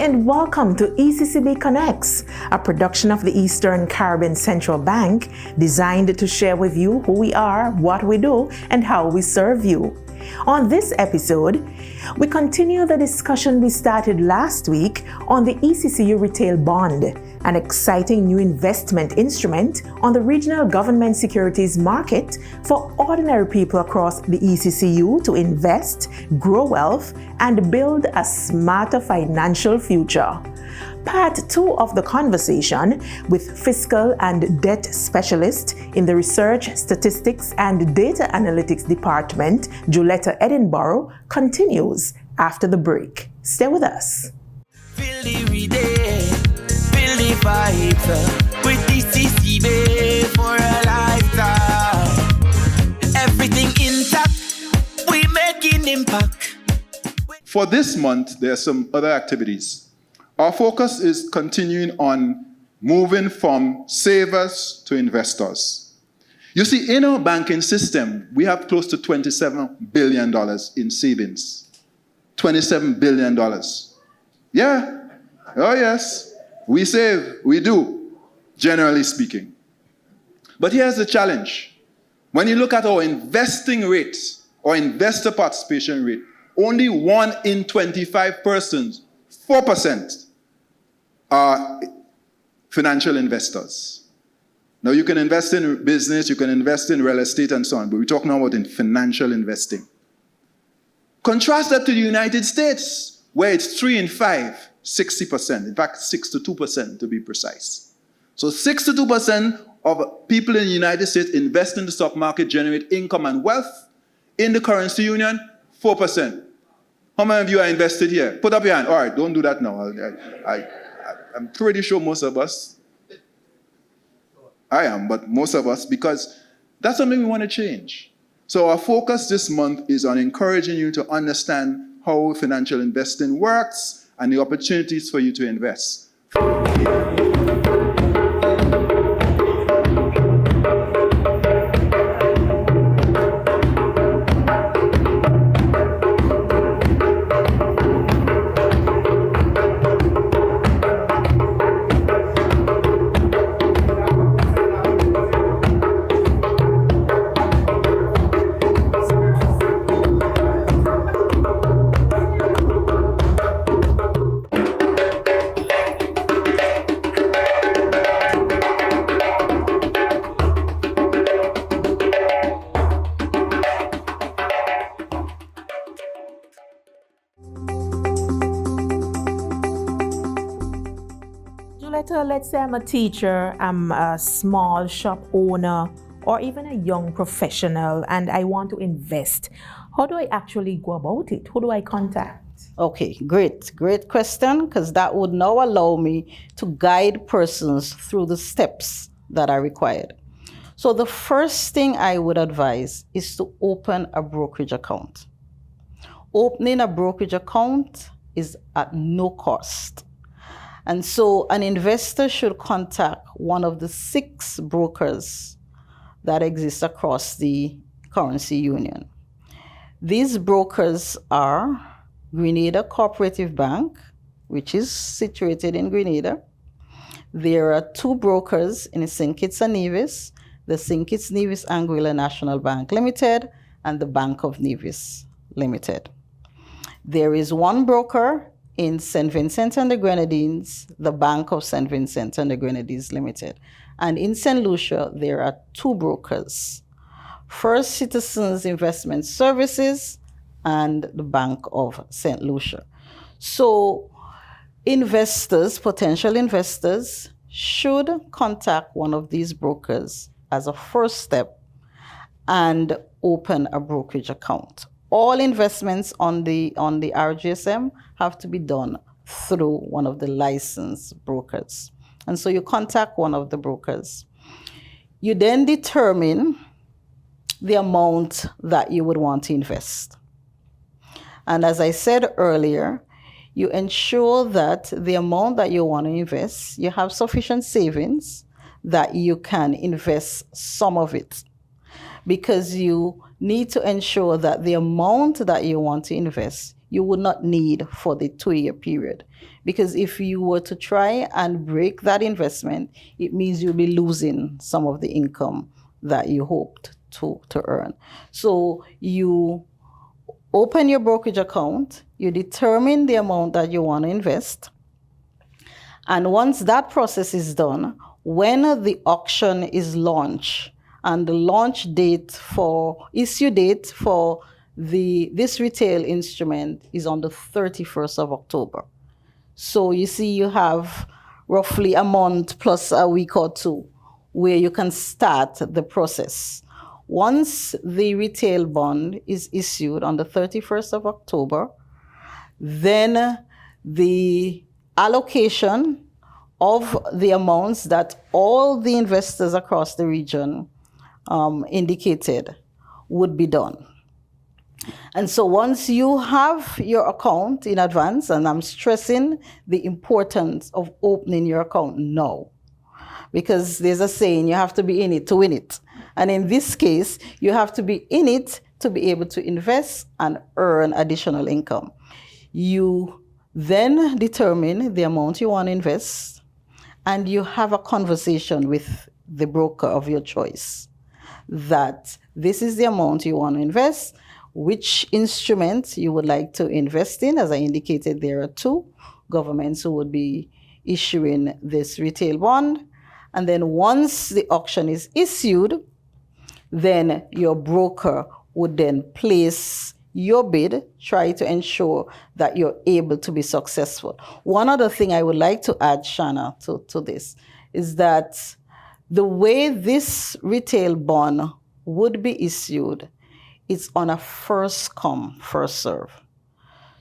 and welcome to ECCB Connects, a production of the Eastern Caribbean Central Bank designed to share with you who we are, what we do, and how we serve you. On this episode, we continue the discussion we started last week on the ECCU Retail Bond, an exciting new investment instrument on the Regional Government Securities Market for ordinary people across the ECCU to invest, grow wealth, and build a smarter financial future. Part 2 of the conversation with Fiscal and Debt Specialist in the Research, Statistics, and Data Analytics Department, Juletta Edinborough, continues after the break. Stay with us. Feel the day, feel the vibes with ECCB for a lifetime. Everything intact, we making impact. For this month, there are some other activities. Our focus is continuing on moving from savers to investors. You see, in our banking system, we have close to $27 billion in savings. $27 billion. Yeah. Oh, yes. We save. We do, generally speaking. But here's the challenge. When you look at our investing rate, or investor participation rate, only 1 in 25 persons, 4%, are financial investors. Now, you can invest in business, you can invest in real estate and so on, but we're talking about in financial investing. Contrast that to the United States, where it's 3 in 5, 60%. In fact, 62% to be precise. So 62% of people in the United States invest in the stock market, generate income and wealth. In the currency union, 4%. How many of you are invested here? Put up your hand. All right, don't do that now. I'm pretty sure most of us, I am, but most of us, because that's something we want to change. So our focus this month is on encouraging you to understand how financial investing works and the opportunities for you to invest. Let's say I'm a teacher, I'm a small shop owner, or even a young professional, and I want to invest. How do I actually go about it? Who do I contact? Okay, great question, because that would now allow me to guide persons through the steps that are required. So the first thing I would advise is to open a brokerage account. Opening a brokerage account is at no cost. And so an investor should contact one of the 6 brokers that exist across the currency union. These brokers are Grenada Cooperative Bank, which is situated in Grenada. There are 2 brokers in 𝐂𝐶𝐬𝐻, the 𝐂𝐶𝐬𝐻 Anguilla National Bank Limited and the Bank of Nevis Limited. There is 1 broker in St. Vincent and the Grenadines, the Bank of St. Vincent and the Grenadines Limited. And in St. Lucia, there are 2 brokers, First Citizens Investment Services and the Bank of St. Lucia. So investors, potential investors, should contact one of these brokers as a first step and open a brokerage account. All investments on the RGSM have to be done through one of the licensed brokers. And so you contact one of the brokers. You then determine the amount that you would want to invest. And as I said earlier, you ensure that the amount that you want to invest, you have sufficient savings that you can invest some of it. Because you need to ensure that the amount that you want to invest, you would not need for the 2-year period. Because if you were to try and break that investment, it means you'll be losing some of the income that you hoped to earn. So you open your brokerage account, you determine the amount that you want to invest, and once that process is done, when the auction is launched, and the launch date for issue date for this retail instrument is on the 31st of October. So you see, you have roughly a month plus a week or two where you can start the process. Once the retail bond is issued on the 31st of October, then the allocation of the amounts that all the investors across the region indicated would be done. And so once you have your account in advance, and I'm stressing the importance of opening your account now, because there's a saying, you have to be in it to win it. And in this case, you have to be in it to be able to invest and earn additional income. You then determine the amount you want to invest, and you have a conversation with the broker of your choice that this is the amount you want to invest, which instrument you would like to invest in. As I indicated, there are 2 governments who would be issuing this retail bond. And then once the auction is issued, then your broker would then place your bid, try to ensure that you're able to be successful. One other thing I would like to add, Shana, to this is that the way this retail bond would be issued, it's on a first come, first serve.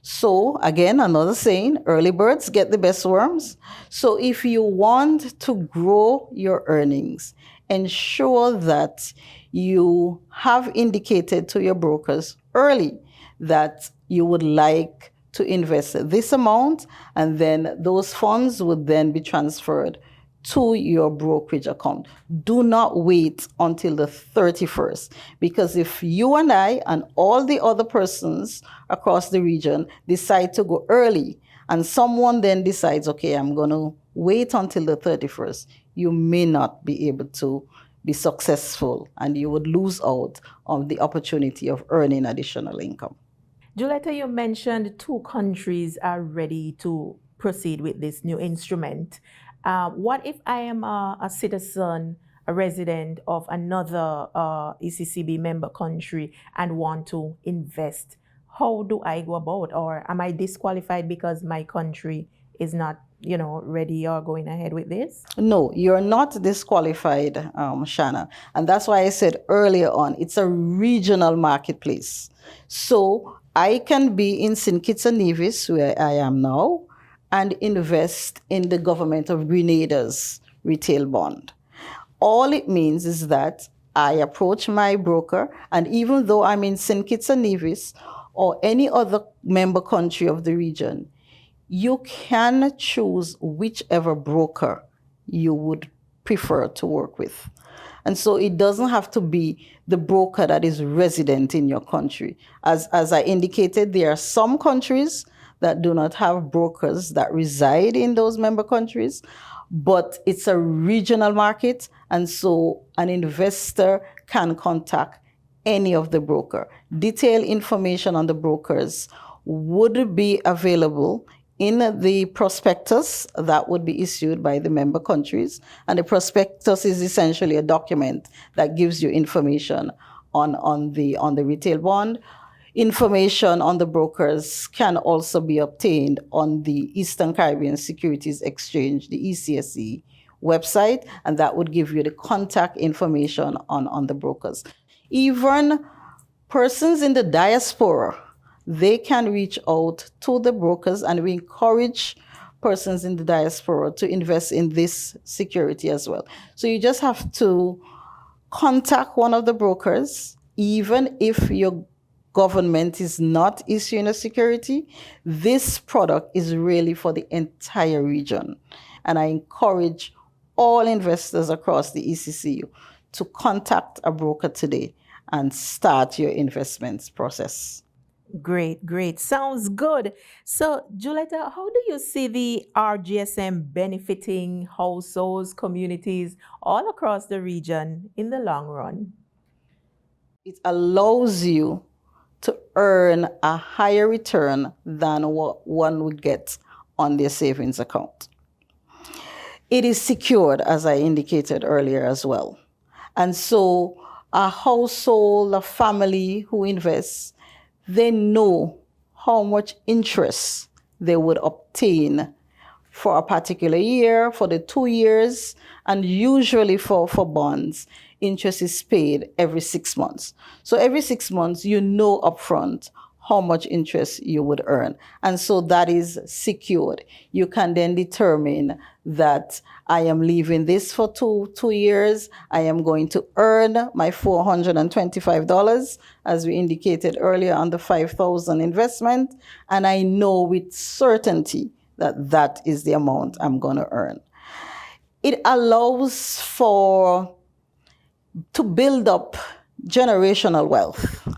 So again, another saying, early birds get the best worms. So if you want to grow your earnings, ensure that you have indicated to your brokers early that you would like to invest this amount, and then those funds would then be transferred to your brokerage account. Do not wait until the 31st, because if you and I and all the other persons across the region decide to go early, and someone then decides, okay, I'm going to wait until the 31st, you may not be able to be successful, and you would lose out on the opportunity of earning additional income. Juletta, you mentioned 2 countries are ready to proceed with this new instrument. What if I am a citizen, a resident of another ECCB member country and want to invest? How do I go about? Or am I disqualified because my country is not, ready or going ahead with this? No, you're not disqualified, Shana. And that's why I said earlier on, it's a regional marketplace. So I can be in St. Kitts and Nevis, where I am now, and invest in the government of Grenada's retail bond. All it means is that I approach my broker, and even though I'm in St. Kitts and Nevis or any other member country of the region, you can choose whichever broker you would prefer to work with. And so it doesn't have to be the broker that is resident in your country. As I indicated, there are some countries that do not have brokers that reside in those member countries, but it's a regional market, and so an investor can contact any of the broker. Detailed information on the brokers would be available in the prospectus that would be issued by the member countries. And the prospectus is essentially a document that gives you information on the retail bond. Information on the brokers can also be obtained on the Eastern Caribbean Securities Exchange, the ECSE website, and that would give you the contact information on the brokers. Even persons in the diaspora, they can reach out to the brokers, and we encourage persons in the diaspora to invest in this security as well. So you just have to contact one of the brokers, even if your government is not issuing a security. This product is really for the entire region. And I encourage all investors across the ECCU to contact a broker today and start your investments process. Great, great. Sounds good. So, Juletta, how do you see the RGSM benefiting households, communities all across the region in the long run? It allows you to earn a higher return than what one would get on their savings account. It is secured, as I indicated earlier as well. And so a household, a family who invests, they know how much interest they would obtain for a particular year, for the 2 years, and usually for bonds, interest is paid every 6 months. So every 6 months, you know upfront how much interest you would earn. And so that is secured. You can then determine that I am leaving this for two years. I am going to earn my $425, as we indicated earlier on the 5,000 investment. And I know with certainty that that is the amount I'm going to earn. It allows to build up generational wealth.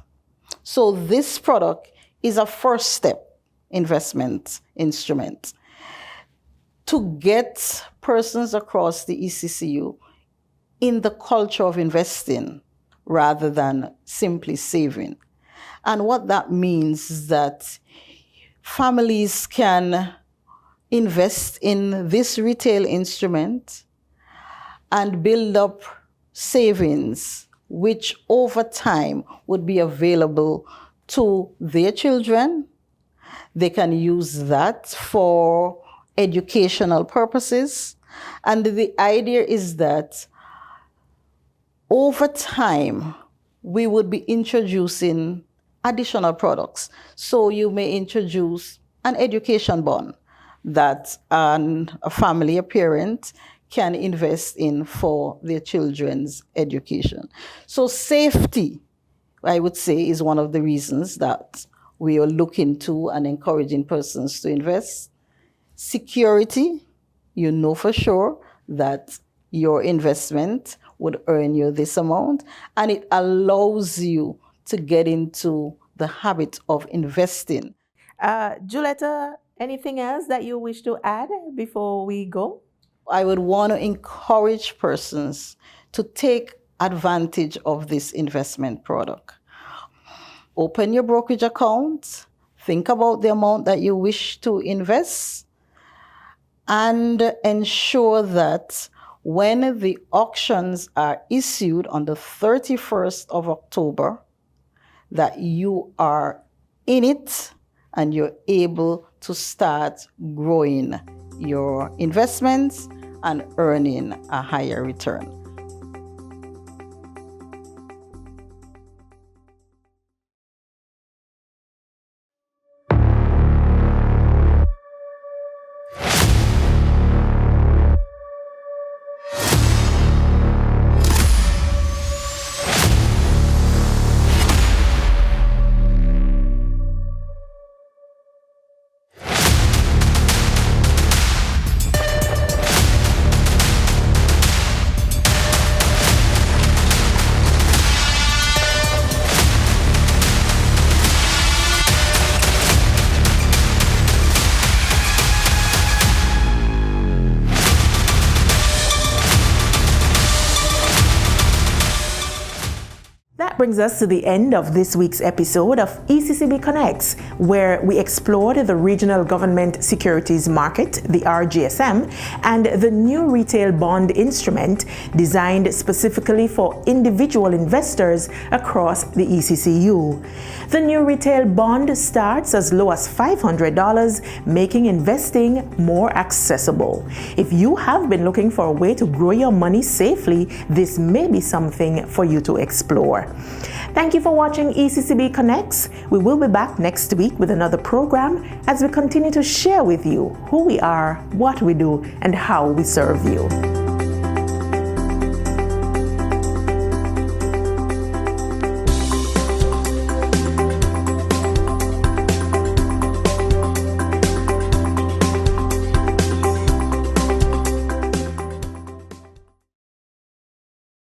So this product is a first step investment instrument to get persons across the ECCU in the culture of investing rather than simply saving. And what that means is that families can invest in this retail instrument and build up savings, which over time would be available to their children. They can use that for educational purposes. And the idea is that over time, we would be introducing additional products. So you may introduce an education bond that a family, a parent, can invest in for their children's education. So safety, I would say, is one of the reasons that we are looking to and encouraging persons to invest. Security, you know for sure that your investment would earn you this amount, and it allows you to get into the habit of investing. Juletta, anything else that you wish to add before we go? I would want to encourage persons to take advantage of this investment product. Open your brokerage account, think about the amount that you wish to invest, and ensure that when the auctions are issued on the 31st of October, that you are in it and you're able to start growing your investments and earning a higher return. Brings us to the end of this week's episode of ECCB Connects, where we explored the Regional Government Securities Market, the RGSM, and the new retail bond instrument designed specifically for individual investors across the ECCU. The new retail bond starts as low as $500, making investing more accessible. If you have been looking for a way to grow your money safely, this may be something for you to explore. Thank you for watching ECCB Connects. We will be back next week with another program as we continue to share with you who we are, what we do, and how we serve you.